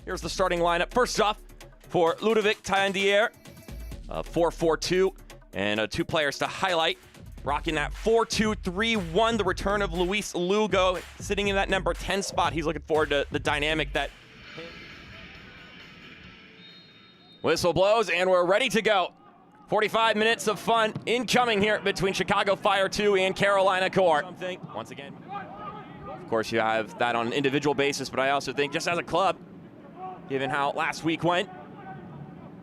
Here's the starting lineup. First off, for Ludovic Taillandière, 4-4-2, and 2 players to highlight. Rocking that 4-2-3-1, the return of Luis Lugo, sitting in that number 10 spot. He's looking forward to the dynamic that... Whistle blows, and we're ready to go. 45 minutes of fun incoming here between Chicago Fire 2 and Carolina Core. Once again, of course, you have that on an individual basis, but I also think just as a club, given how last week went,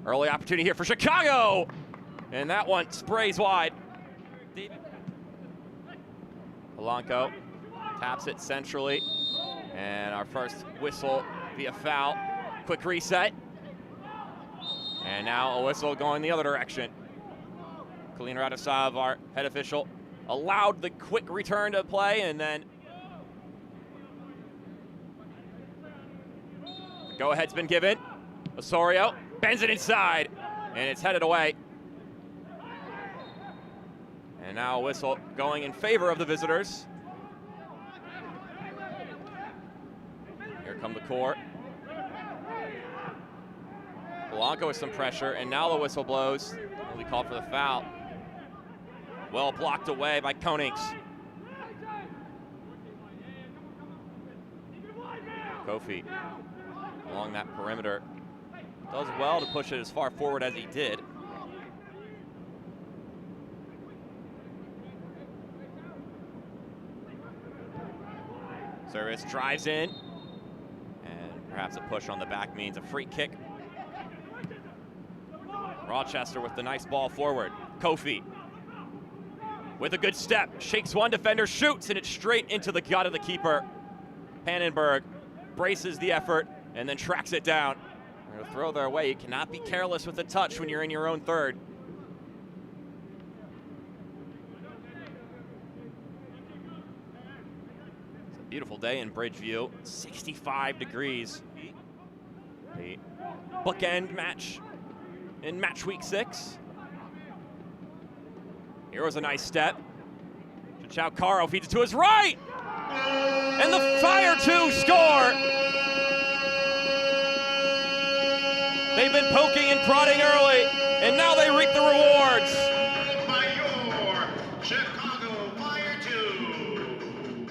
early opportunity here for Chicago, and that one sprays wide. Polanco taps it centrally, and our first whistle via foul. Quick reset. And now a whistle going the other direction. Kalina Radosov, our head official, allowed the quick return to play, and then the go-ahead's been given. Osorio bends it inside, and it's headed away. And now a whistle going in favor of the visitors. Here come the Core. Polanco with some pressure, and now the whistle blows. Will be called for the foul. Well blocked away by Konings. Kofi along that perimeter. Does well to push it as far forward as he did. Service drives in, and perhaps a push on the back means a free kick. Rochester with the nice ball forward. Kofi with a good step, shakes one defender, shoots, and it's straight into the gut of the keeper. Pannenberg braces the effort and then tracks it down. They're gonna throw their way. You cannot be careless with the touch when you're in your own third. It's a beautiful day in Bridgeview, 65 degrees. The bookend match in match week 6. Here was a nice step. Chao Caro feeds it to his right! And the Fire 2 score! They've been poking and prodding early, and now they reap the rewards. By your Chicago Fire 2.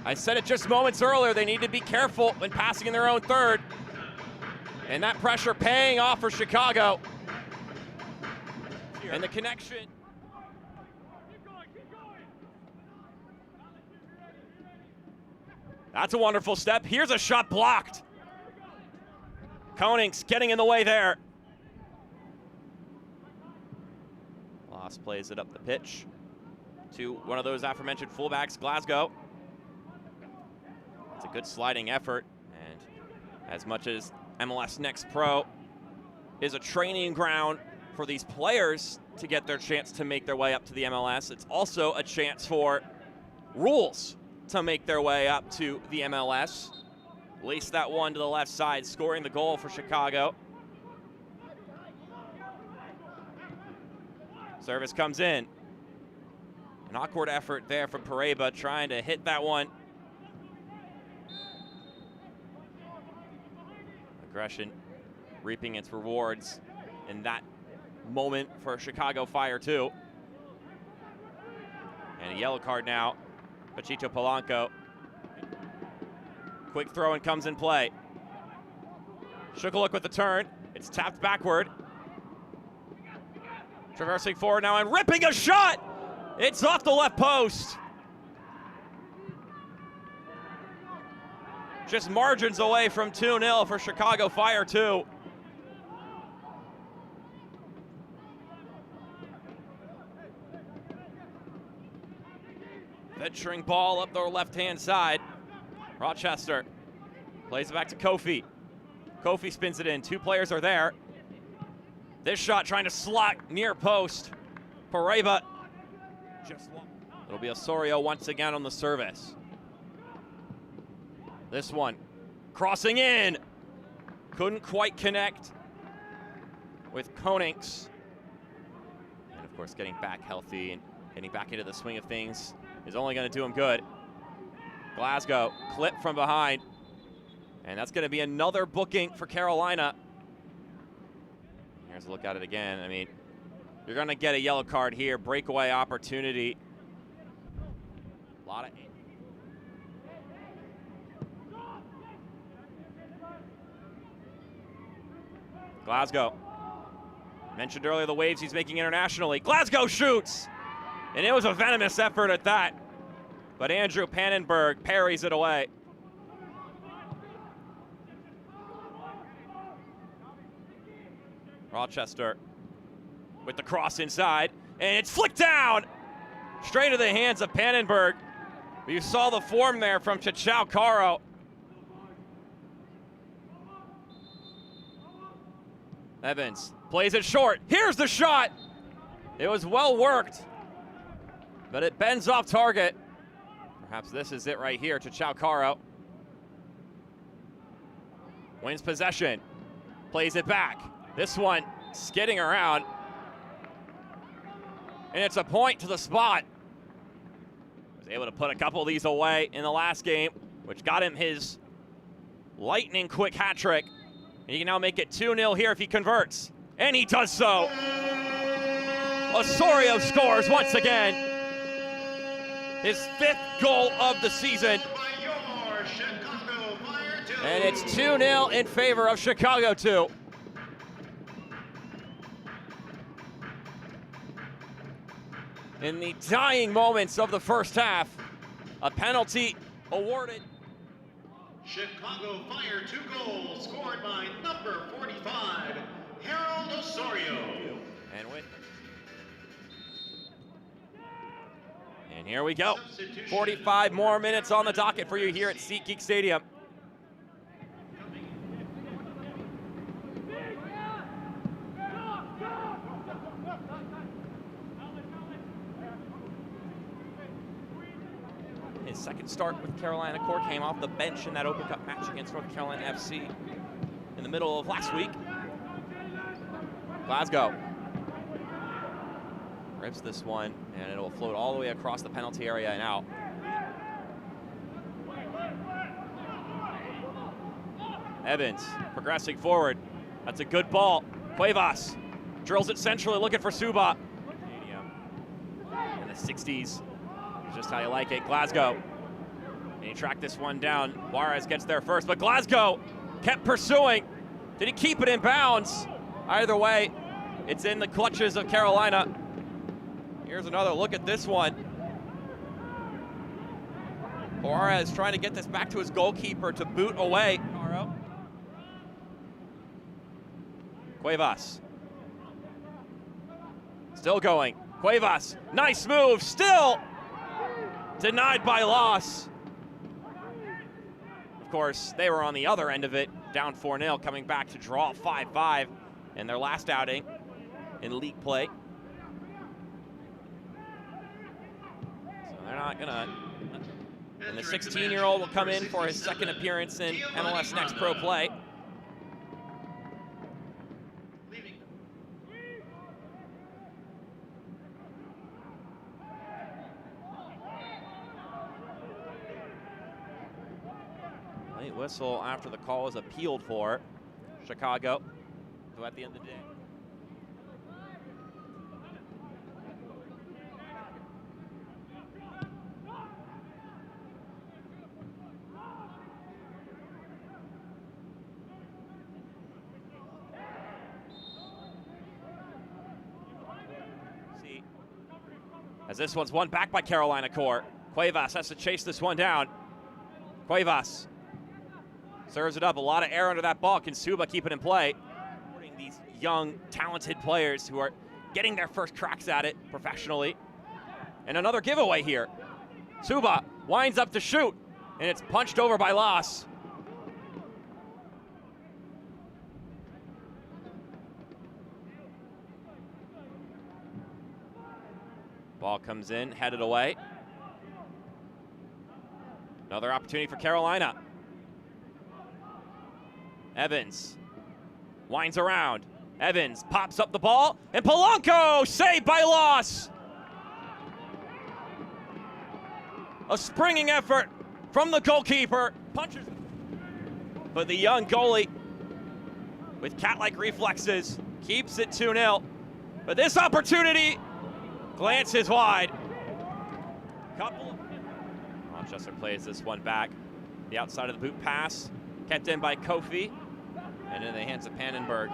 I said it just moments earlier, they need to be careful when passing in their own third. And that pressure paying off for Chicago. And the connection. That's a wonderful step. Here's a shot blocked. Konings getting in the way there. Loss plays it up the pitch to one of those aforementioned fullbacks, Glasgow. It's a good sliding effort, and as much as MLS Next Pro is a training ground for these players to get their chance to make their way up to the MLS, it's also a chance for rules to make their way up to the MLS. Lace that one to the left side, scoring the goal for Chicago. Service comes in. An awkward effort there from Pareba, trying to hit that one. Aggression reaping its rewards in that moment for Chicago Fire 2. And a yellow card now. Pachito Polanco. Quick throw and comes in play. Shukaluk with the turn. It's tapped backward. Traversing forward now and ripping a shot! It's off the left post. Just margins away from 2-0 for Chicago Fire 2. Venturing ball up the left-hand side. Rochester plays it back to Kofi. Kofi spins it in. 2 players are there. This shot trying to slot near post. Pareba just one. It'll be Osorio once again on the service. This one crossing in. Couldn't quite connect with Konings. And of course getting back healthy and Getting back into the swing of things is only going to do him good. Glasgow, clip from behind. And that's going to be another booking for Carolina. Here's a look at it again. I mean, you're going to get a yellow card here. Breakaway opportunity. A lot of... Glasgow. Mentioned earlier the waves he's making internationally. Glasgow shoots! And it was a venomous effort at that. But Andrew Pannenberg parries it away. Rochester with the cross inside, and it's flicked down! Straight into the hands of Pannenberg. You saw the form there from Chichao Caro. Evans plays it short. Here's the shot. It was well worked, but it bends off target. Perhaps this is it right here. Chichao Caro wins possession, plays it back. This one skidding around, and it's a point to the spot. Was able to put a couple of these away in the last game, which got him his lightning quick hat trick. And he can now make it 2-0 here if he converts. And he does so. Osorio scores once again. His 5th goal of the season. And it's 2-0 in favor of Chicago 2. In the dying moments of the first half, a penalty awarded. Chicago Fire 2 goals scored by number 45, Harold Osorio. And here we go. 45 more minutes on the docket for you here at SeatGeek Stadium. His second start with Carolina Core came off the bench in that Open Cup match against North Carolina FC in the middle of last week. Glasgow rips this one, and it'll float all the way across the penalty area and out. Evans progressing forward. That's a good ball. Cuevas drills it centrally, looking for Suba. In the 60s. Just how you like it. Glasgow. And he tracked this one down. Juarez gets there first, but Glasgow kept pursuing. Did he keep it in bounds? Either way, it's in the clutches of Carolina. Here's another look at this one. Juarez trying to get this back to his goalkeeper to boot away. Cuevas. Still going. Cuevas. Nice move. Still denied by loss. Of course, they were on the other end of it, down 4-0, coming back to draw 5-5 in their last outing in league play. So they're not gonna. And the 16-year-old will come in for his second appearance in MLS Next Pro Play. Late whistle after the call was appealed for. Chicago, who at the end of the day. See, as this one's won back by Carolina Core. Cuevas has to chase this one down. Cuevas serves it up. A lot of air under that ball. Can Suba keep it in play? These young, talented players who are getting their first cracks at it professionally. And another giveaway here. Suba winds up to shoot, and it's punched over by Loss. Ball comes in, headed away. Another opportunity for Carolina. Evans winds around. Evans pops up the ball, and Polanco saved by Loss. A springing effort from the goalkeeper. Punches. But the young goalie, with cat-like reflexes, keeps it 2-0. But this opportunity glances wide. Rochester plays this one back. The outside of the boot pass, kept in by Kofi, and in the hands of Pannenberg.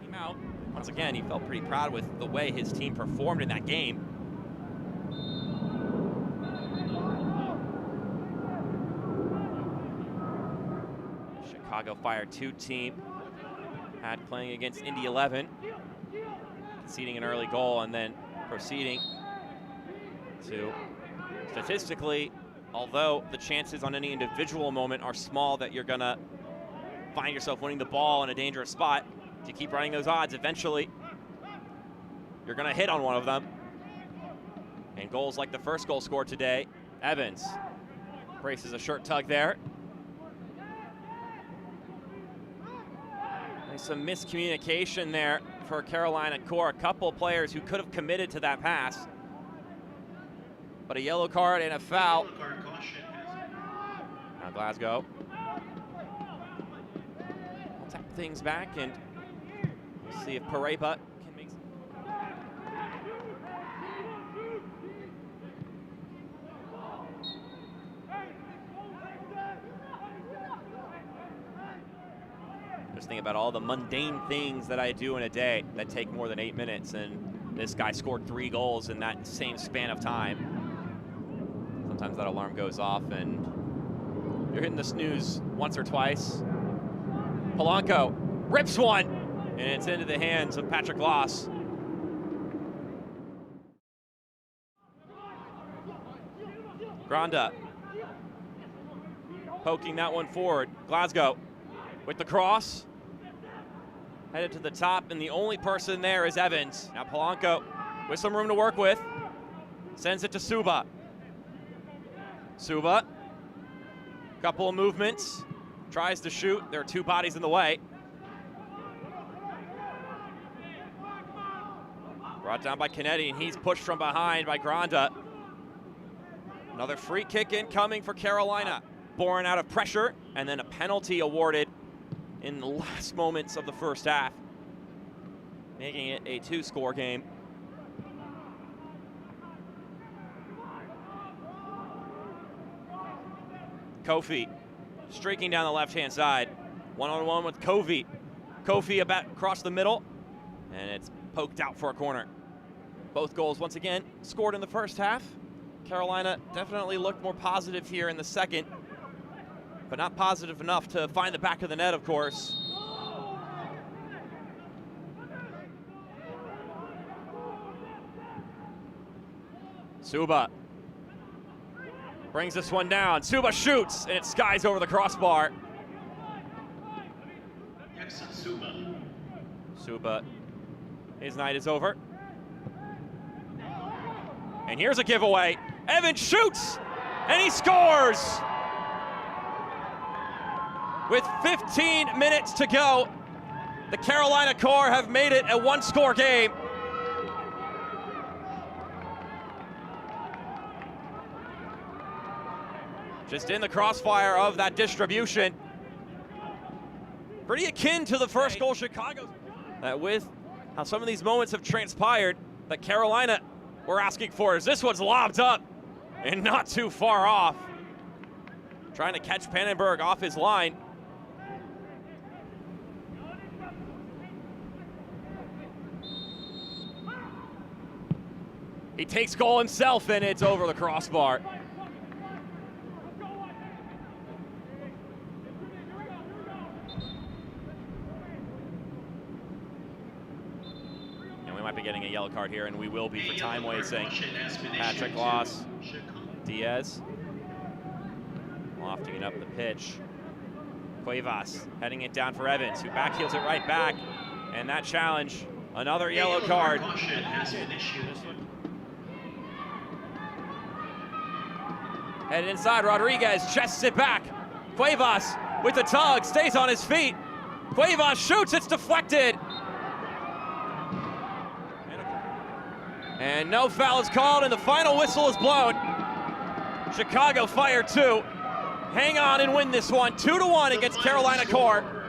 Came out. Once again, he felt pretty proud with the way his team performed in that game. Chicago Fire 2 team had playing against Indy 11, conceding an early goal and then proceeding to, statistically, although the chances on any individual moment are small that you're gonna find yourself winning the ball in a dangerous spot, if you keep running those odds, eventually you're gonna hit on one of them. And goals like the first goal scored today, Evans braces a shirt tug there. There's some miscommunication there for Carolina Core. A couple players who could have committed to that pass. But a yellow card and a foul. Now Glasgow will tap things back, and we'll see if Pareba can make. Just think about all the mundane things that I do in a day that take more than 8 minutes, and this guy scored 3 goals in that same span of time. Sometimes that alarm goes off and you're hitting the snooze once or twice. Polanco rips one, and it's into the hands of Patrick Loss. Granda poking that one forward. Glasgow with the cross, headed to the top, and the only person there is Evans. Now Polanco with some room to work with, sends it to Suba. Suba, couple of movements, tries to shoot. There are 2 bodies in the way. Brought down by Canetti, and he's pushed from behind by Granda. Another free kick incoming for Carolina. Born out of pressure, and then a penalty awarded in the last moments of the first half, making it a 2-score game. Kofi streaking down the left-hand side. One-on-one with Kofi. Kofi about across the middle, and it's poked out for a corner. Both goals, once again, scored in the first half. Carolina definitely looked more positive here in the second, but not positive enough to find the back of the net, of course. Suba brings this one down. Suba shoots, and it skies over the crossbar. Suba, his night is over. And here's a giveaway. Evans shoots, and he scores! With 15 minutes to go, the Carolina Core have made it a 1-score game. Just in the crossfire of that distribution. Pretty akin to the first goal Chicago. With how some of these moments have transpired, that Carolina were asking for is this one's lobbed up and not too far off. Trying to catch Pannenberg off his line. He takes goal himself, and it's over the crossbar. And we might be getting a yellow card here, and we will be for time wasting. Patrick Loss, Diaz, lofting it up the pitch. Cuevas heading it down for Evans, who backheels it right back. And that challenge, another yellow card. Headed inside, Rodriguez chests it back. Cuevas with the tug, stays on his feet. Cuevas shoots, it's deflected. And no foul is called, and the final whistle is blown. Chicago Fire 2 hang on and win this one 2-1 against Carolina Core.